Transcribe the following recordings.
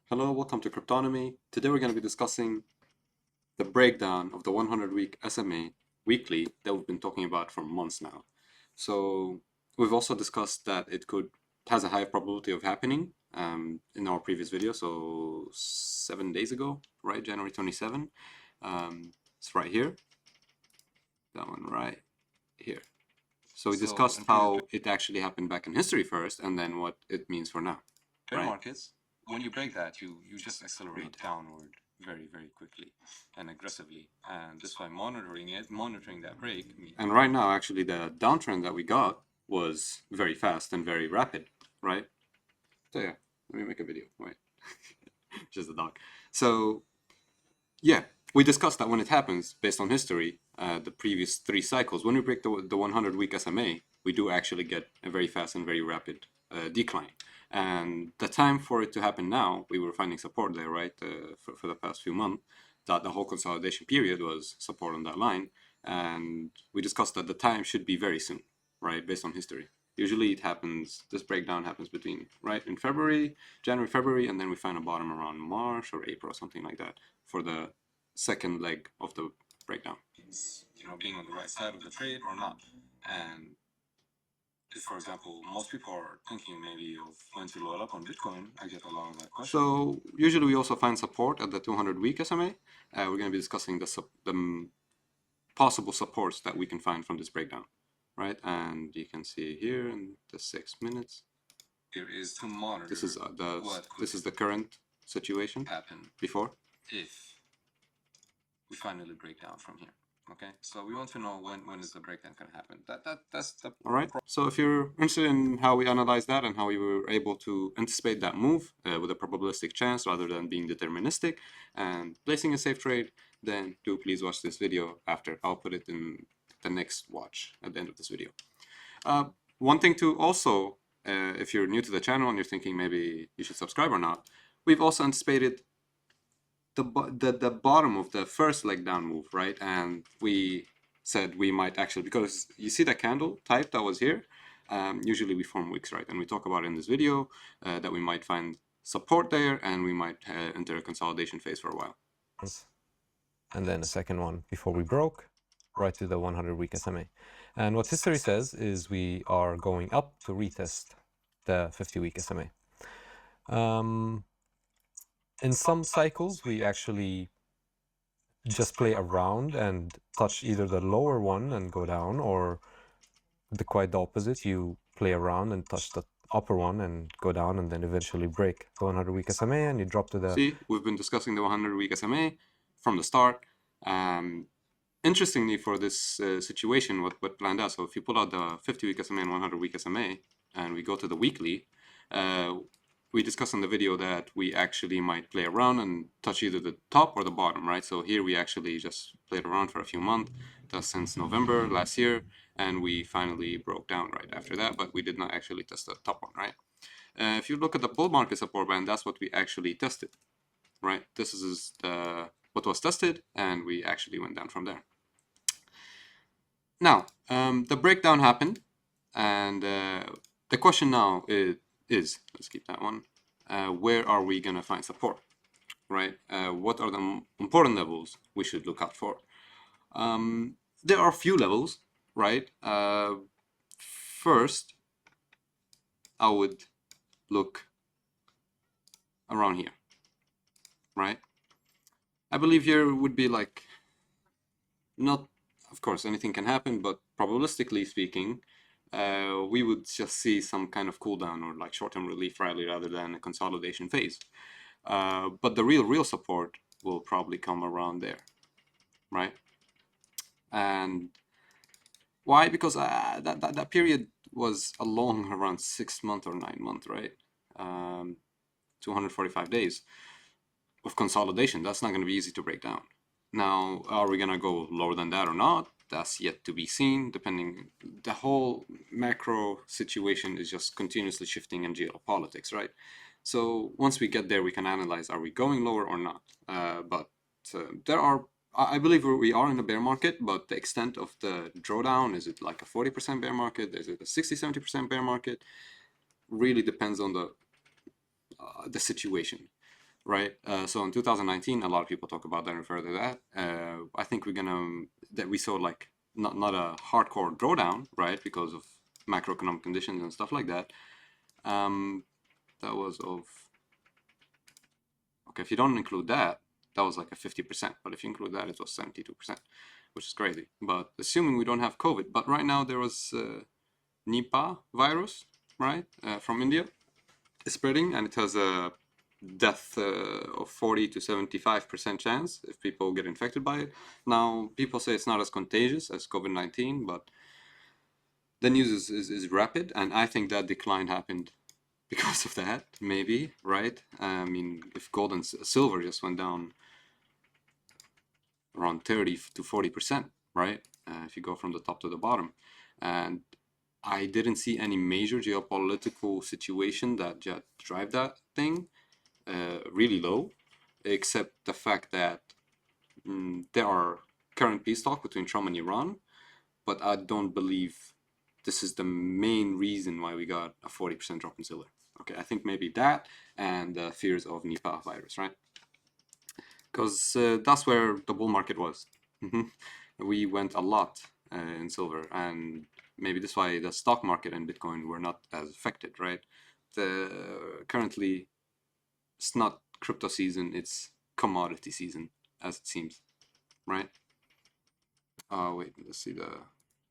Hello, welcome to Cryptonomy. Today we're going to be discussing the breakdown of the 100-week SMA weekly that we've been talking about for months now. So we've also discussed that it has a high probability of happening in our previous video. So 7 days ago, right, January 27. It's right here. That one right here. So we discussed how it actually happened back in history first, and then what it means for now. Bear markets, when you break that, you just accelerate downward very quickly and aggressively, and that's why monitoring that break. And right now, actually, the downtrend that we got was very fast and very rapid, right? So yeah, let me make a video. Wait, just a dog. So yeah, we discussed that when it happens, based on history, the previous 3 cycles, when we break the 100-week SMA, we do actually get a very fast and very rapid decline. And the time for it to happen now, we were finding support there, right, for the past few months. That the whole consolidation period was support on that line. And we discussed that the time should be very soon, right, based on history. Usually it happens, this breakdown happens between, right, in January, February, and then we find a bottom around March or April, something like that, for the second leg of the breakdown. Being on the right side of the trade or not. And if, for example, most people are thinking maybe of when to load up on Bitcoin, I get a lot of that question. So usually we also find support at the 200-week SMA. We're going to be discussing the possible supports that we can find from this breakdown, right? And you can see here in the 6 minutes. Here is to monitor. This is the current situation. Happen before. If we finally break down from here. Okay, so we want to know when is the breakdown going to happen. That's the. All right. So if you're interested in how we analyze that and how we were able to anticipate that move with a probabilistic chance rather than being deterministic and placing a safe trade, then do please watch this video after. I'll put it in the next watch at the end of this video. One thing to also, if you're new to the channel and you're thinking maybe you should subscribe or not, we've also anticipated the bottom of the first leg down move, right? And we said we might actually, because you see the candle type that was here, usually we form wicks, right? And we talk about in this video that we might find support there and we might enter a consolidation phase for a while. And then a second one before we broke, right to the 100-week SMA. And what history says is we are going up to retest the 50-week SMA. In some cycles, we actually just play around and touch either the lower one and go down, or quite the opposite. You play around and touch the upper one and go down, and then eventually break the 100-week SMA and you drop to the... See, we've been discussing the 100-week SMA from the start. Interestingly, for this situation, what planned out, so if you pull out the 50-week SMA and 100-week SMA, and we go to the weekly, we discussed in the video that we actually might play around and touch either the top or the bottom, right? So here we actually just played around for a few months, just since November last year, and we finally broke down right after that, but we did not actually test the top one, right? If you look at the bull market support band, that's what we actually tested, right? This is what was tested, and we actually went down from there. Now, the breakdown happened, and the question now is, let's keep that one, where are we going to find support, right? What are the important levels we should look out for? There are a few levels, right? First, I would look around here, right? I believe here would be like, not, of course, anything can happen, but probabilistically speaking, we would just see some kind of cool down or like short-term relief rally rather than a consolidation phase. But the real support will probably come around there, right? And why? Because that period was a long, around 6 months or 9 months, right? 245 days of consolidation. That's not going to be easy to break down. Now, are we going to go lower than that or not? That's yet to be seen, depending. The whole macro situation is just continuously shifting in geopolitics, right? So once we get there, we can analyze, are we going lower or not? But there are, I believe we are in a bear market, but the extent of the drawdown, is it like a 40% bear market? Is it a 60-70% bear market? Really depends on the situation. right? So in 2019, a lot of people talk about that and refer to that. I think that we saw like not a hardcore drawdown, right, because of macroeconomic conditions and stuff like that. That was of okay. If you don't include that, that was like a 50%. But if you include that, it was 72%, which is crazy. But assuming we don't have COVID, but right now there was Nipah virus, right, from India, is spreading, and it has a death of 40 to 75% chance if people get infected by it. Now, people say it's not as contagious as COVID-19, but the news is rapid, and I think that decline happened because of that, maybe, right? I mean, if gold and silver just went down around 30 to 40%, right? If you go from the top to the bottom. And I didn't see any major geopolitical situation that just drive that thing really low, except the fact that there are current peace talks between Trump and Iran, but I don't believe this is the main reason why we got a 40% drop in silver. Okay, I think maybe that and the fears of Nipah virus, right? Because that's where the bull market was. We went a lot in silver, and maybe that's why the stock market and Bitcoin were not as affected, right? Currently, it's not crypto season, it's commodity season, as it seems, right? Wait, let's see, the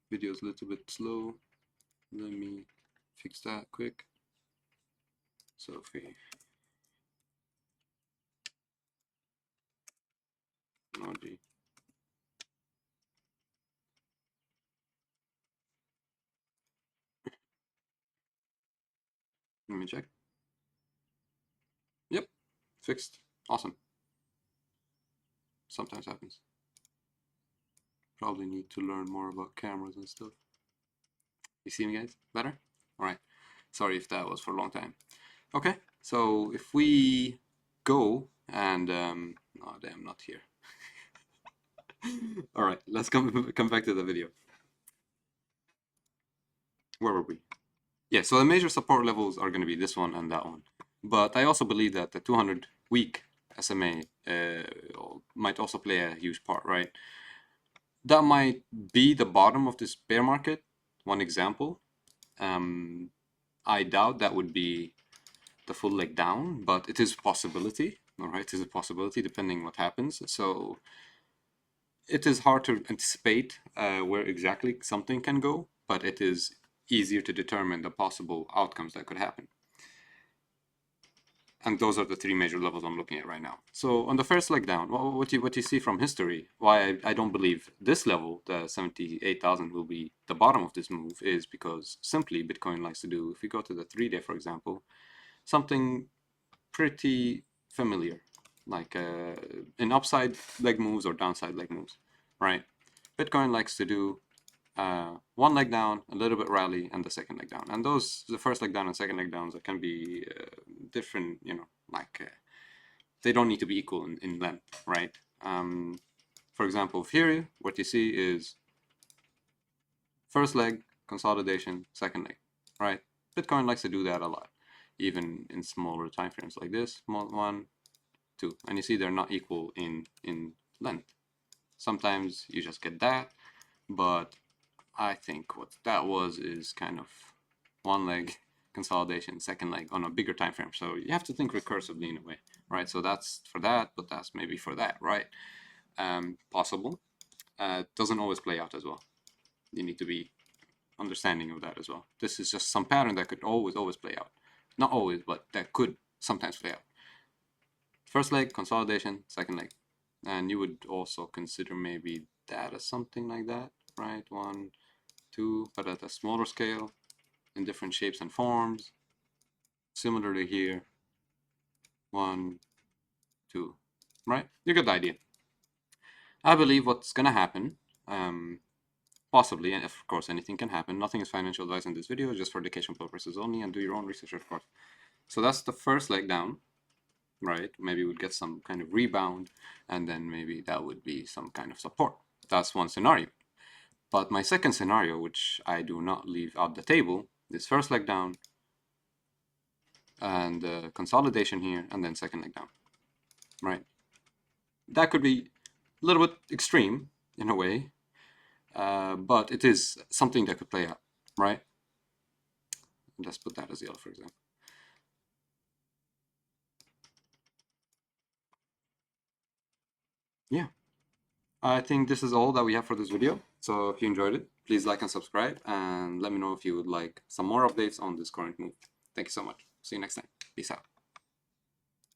video is a little bit slow. Let me fix that quick. So if we technology. Let me check. Yep, fixed. Awesome. Sometimes happens. Probably need to learn more about cameras and stuff. You see me, guys? Better? All right. Sorry if that was for a long time. Okay, so if we go and oh damn, not here. All right, let's come back to the video. Where were we? Yeah, so the major support levels are going to be this one and that one. But I also believe that the 200-week SMA might also play a huge part, right? That might be the bottom of this bear market. One example. I doubt that would be the full leg down, but it is a possibility. All right, it is a possibility depending what happens. So it is hard to anticipate where exactly something can go, but it is easier to determine the possible outcomes that could happen. And those are the three major levels I'm looking at right now. So on the first leg down, what you see from history, why I don't believe this level, the 78,000, will be the bottom of this move, is because simply Bitcoin likes to do, if we go to the 3-day, for example, something pretty familiar, like in upside leg moves or downside leg moves, right? Bitcoin likes to do one leg down, a little bit rally, and the second leg down. And those, the first leg down and second leg downs, that can be different, you know, like they don't need to be equal in length, right? For example, here, what you see is first leg, consolidation, second leg, right? Bitcoin likes to do that a lot, even in smaller time frames like this, 1, 2. And you see they're not equal in length. Sometimes you just get that, but I think what that was is kind of one leg consolidation, second leg on a bigger time frame. So you have to think recursively in a way, right? So that's for that, but that's maybe for that, right? Possible. Doesn't always play out as well. You need to be understanding of that as well. This is just some pattern that could always play out. Not always, but that could sometimes play out. First leg, consolidation, second leg. And you would also consider maybe that as something like that, right? 1, 2, but at a smaller scale, in different shapes and forms. Similarly here, 1, 2, right? You get the idea. I believe what's gonna happen, possibly, and of course anything can happen. Nothing is financial advice in this video, just for education purposes only, and do your own research, of course. So that's the first leg down, right? Maybe we'd get some kind of rebound, and then maybe that would be some kind of support. That's one scenario. But my second scenario, which I do not leave out the table, is first leg down, and consolidation here, and then second leg down. right? That could be a little bit extreme in a way, but it is something that could play out, right? Let's put that as yellow, for example. Yeah, I think this is all that we have for this video. So if you enjoyed it, please like and subscribe, and let me know if you would like some more updates on this current move. Thank you so much. See you next time. Peace out.